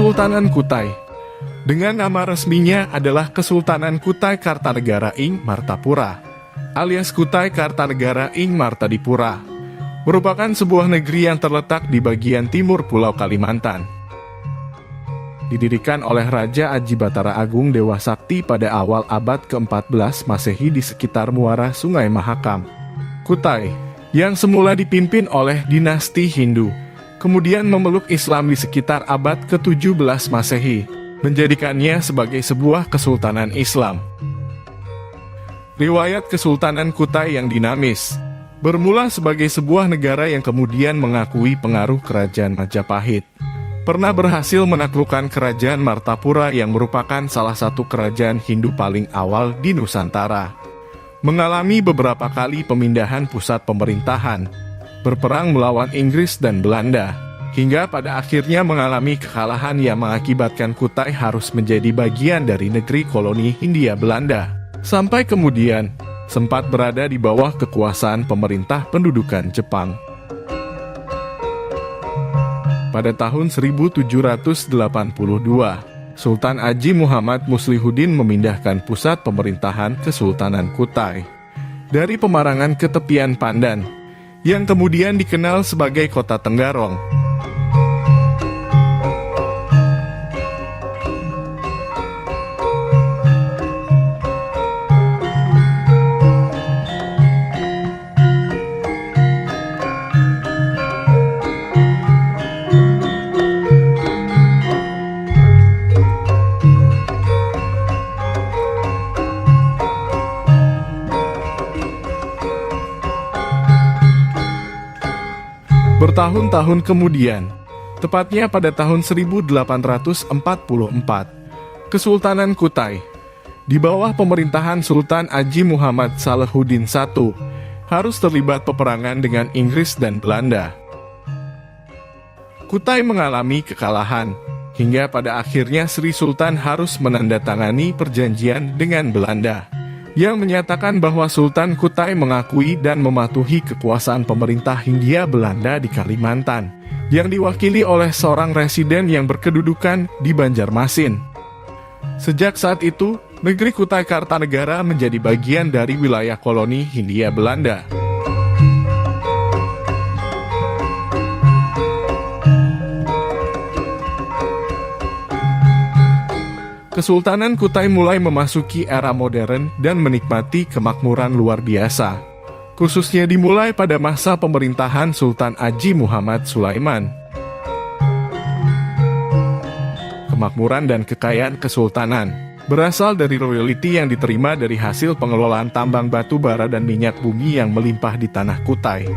Kesultanan Kutai dengan nama resminya adalah Kesultanan Kutai Kartanegara ing Martapura, alias Kutai Kartanegara ing Martadipura, merupakan sebuah negeri yang terletak di bagian timur Pulau Kalimantan. Didirikan oleh Raja Aji Batara Agung Dewa Sakti pada awal abad ke-14 Masehi di sekitar muara Sungai Mahakam. Kutai, yang semula dipimpin oleh dinasti Hindu, kemudian memeluk Islam di sekitar abad ke-17 Masehi, menjadikannya sebagai sebuah kesultanan Islam. Riwayat Kesultanan Kutai yang dinamis bermula sebagai sebuah negara yang kemudian mengakui pengaruh Kerajaan Majapahit. Pernah berhasil menaklukkan Kerajaan Martapura yang merupakan salah satu kerajaan Hindu paling awal di Nusantara. Mengalami beberapa kali pemindahan pusat pemerintahan, berperang melawan Inggris dan Belanda, hingga pada akhirnya mengalami kekalahan yang mengakibatkan Kutai harus menjadi bagian dari negeri koloni Hindia Belanda, sampai kemudian sempat berada di bawah kekuasaan pemerintah pendudukan Jepang. Pada tahun 1782, Sultan Aji Muhammad Muslihuddin memindahkan pusat pemerintahan Kesultanan Kutai dari Pemarangan ke tepian Pandan, yang kemudian dikenal sebagai Kota Tenggarong. Bertahun-tahun kemudian, tepatnya pada tahun 1844, Kesultanan Kutai, di bawah pemerintahan Sultan Aji Muhammad Salahuddin I, harus terlibat peperangan dengan Inggris dan Belanda. Kutai mengalami kekalahan, hingga pada akhirnya Sri Sultan harus menandatangani perjanjian dengan Belanda, yang menyatakan bahwa Sultan Kutai mengakui dan mematuhi kekuasaan pemerintah Hindia Belanda di Kalimantan, yang diwakili oleh seorang residen yang berkedudukan di Banjarmasin. Sejak saat itu, negeri Kutai Kartanegara menjadi bagian dari wilayah koloni Hindia Belanda. Kesultanan Kutai mulai memasuki era modern dan menikmati kemakmuran luar biasa, khususnya dimulai pada masa pemerintahan Sultan Aji Muhammad Sulaiman. Kemakmuran dan kekayaan kesultanan berasal dari royalti yang diterima dari hasil pengelolaan tambang batu bara dan minyak bumi yang melimpah di tanah Kutai.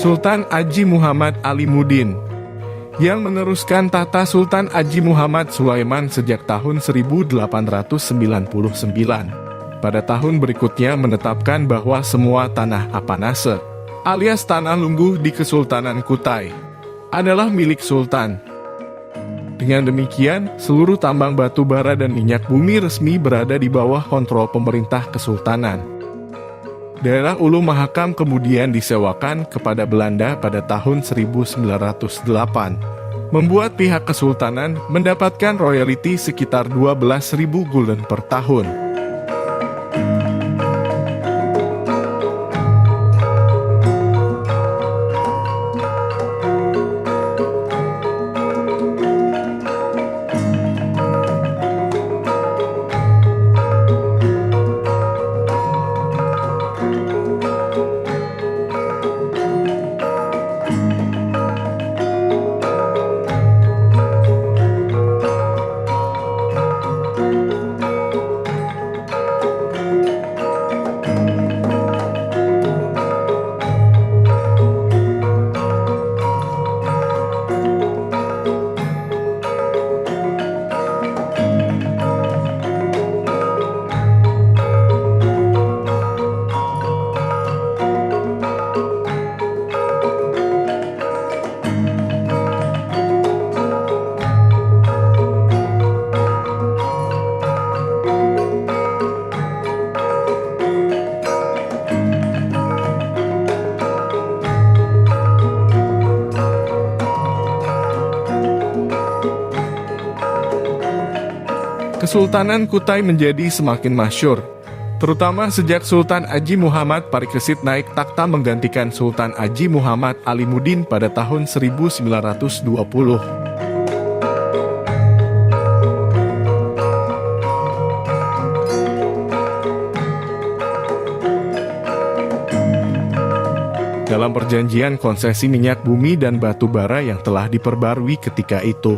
Sultan Aji Muhammad Alimuddin, yang meneruskan tahta Sultan Aji Muhammad Sulaiman sejak tahun 1899. Pada tahun berikutnya menetapkan bahwa semua tanah Apanase, alias tanah Lungguh di Kesultanan Kutai, adalah milik Sultan. Dengan demikian, seluruh tambang batu bara dan minyak bumi resmi berada di bawah kontrol pemerintah Kesultanan. Daerah Ulu Mahakam kemudian disewakan kepada Belanda pada tahun 1908, membuat pihak Kesultanan mendapatkan royalti sekitar 12.000 gulden per tahun. Kesultanan Kutai menjadi semakin masyhur, terutama sejak Sultan Aji Muhammad Parikesit naik takhta menggantikan Sultan Aji Muhammad Alimuddin pada tahun 1920. Dalam perjanjian konsesi minyak bumi dan batu bara yang telah diperbarui ketika itu,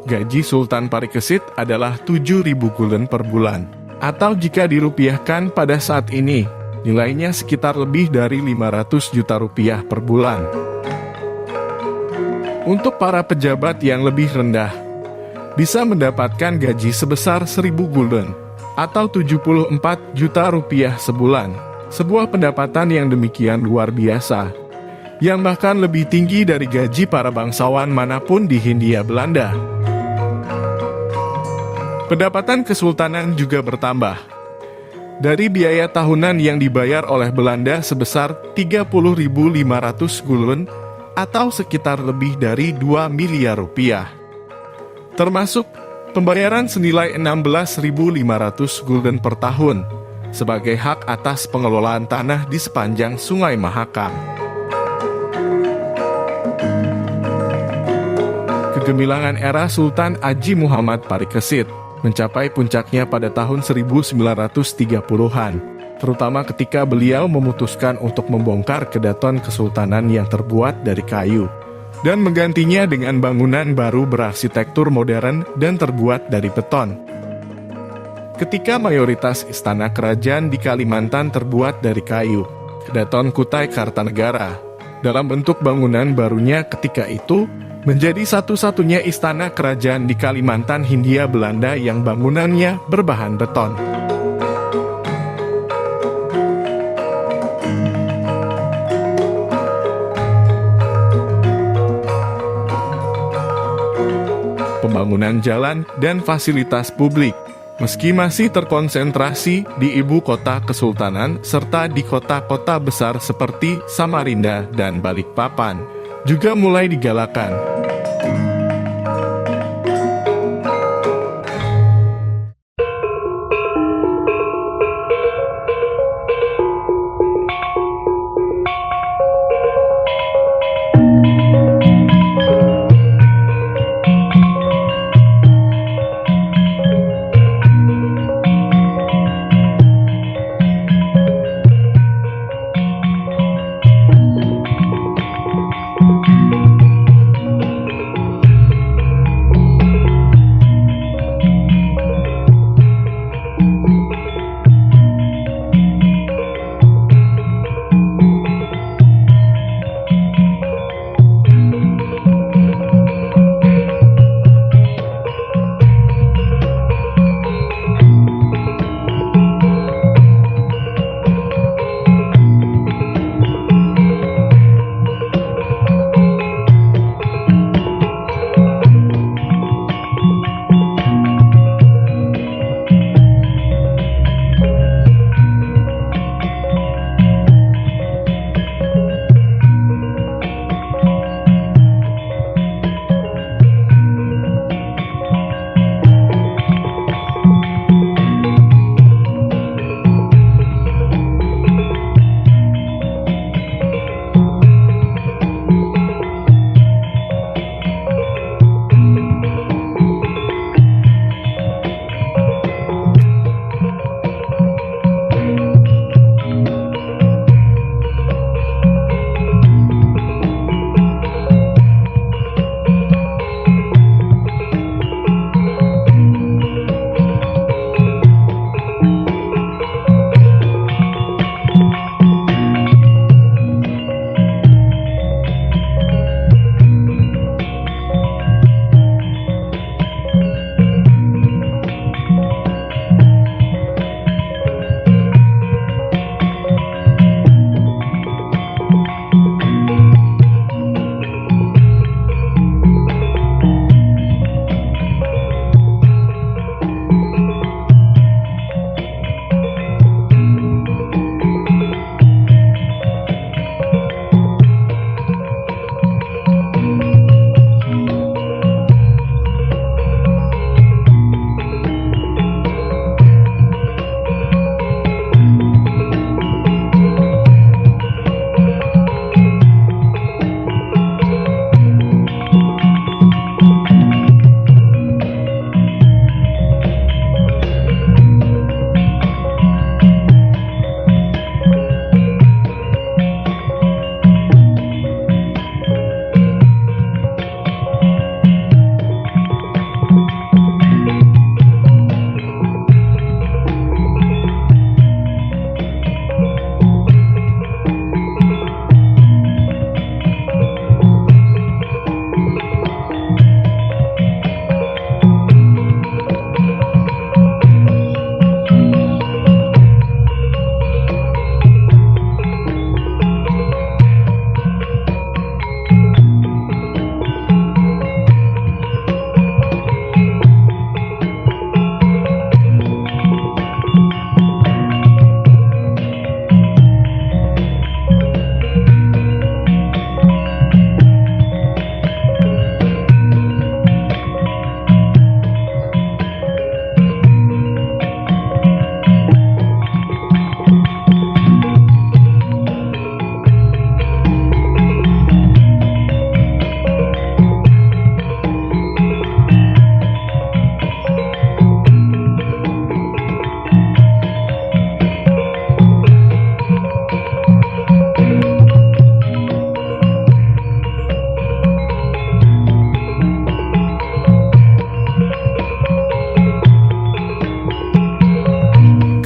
gaji Sultan Parikesit adalah 7.000 gulden per bulan, atau jika dirupiahkan pada saat ini, nilainya sekitar lebih dari 500 juta rupiah per bulan. Untuk para pejabat yang lebih rendah, bisa mendapatkan gaji sebesar 1.000 gulden, atau 74 juta rupiah sebulan. Sebuah pendapatan yang demikian luar biasa, yang bahkan lebih tinggi dari gaji para bangsawan manapun di Hindia Belanda. Pendapatan kesultanan juga bertambah. Dari biaya tahunan yang dibayar oleh Belanda sebesar 30.500 gulden atau sekitar lebih dari 2 miliar rupiah. Termasuk pembayaran senilai 16.500 gulden per tahun sebagai hak atas pengelolaan tanah di sepanjang Sungai Mahakam. Kegemilangan era Sultan Aji Muhammad Parikesit mencapai puncaknya pada tahun 1930-an, terutama ketika beliau memutuskan untuk membongkar kedaton kesultanan yang terbuat dari kayu, dan menggantinya dengan bangunan baru berarsitektur modern dan terbuat dari beton. Ketika mayoritas istana kerajaan di Kalimantan terbuat dari kayu, kedaton Kutai Kartanegara, dalam bentuk bangunan barunya ketika itu, menjadi satu-satunya istana kerajaan di Kalimantan Hindia Belanda yang bangunannya berbahan beton. Pembangunan jalan dan fasilitas publik, meski masih terkonsentrasi di ibu kota kesultanan serta di kota-kota besar seperti Samarinda dan Balikpapan, juga mulai digalakan.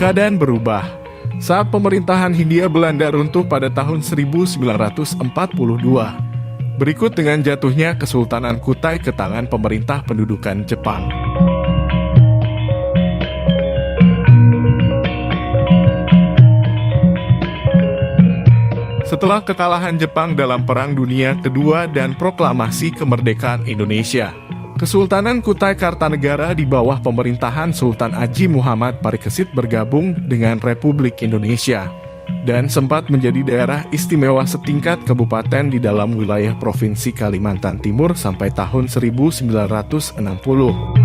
Keadaan berubah saat pemerintahan Hindia Belanda runtuh pada tahun 1942. Berikut dengan jatuhnya Kesultanan Kutai ke tangan pemerintah pendudukan Jepang. Setelah kekalahan Jepang dalam Perang Dunia Kedua dan proklamasi kemerdekaan Indonesia, Kesultanan Kutai Kartanegara di bawah pemerintahan Sultan Aji Muhammad Parikesit bergabung dengan Republik Indonesia dan sempat menjadi daerah istimewa setingkat kabupaten di dalam wilayah Provinsi Kalimantan Timur sampai tahun 1960.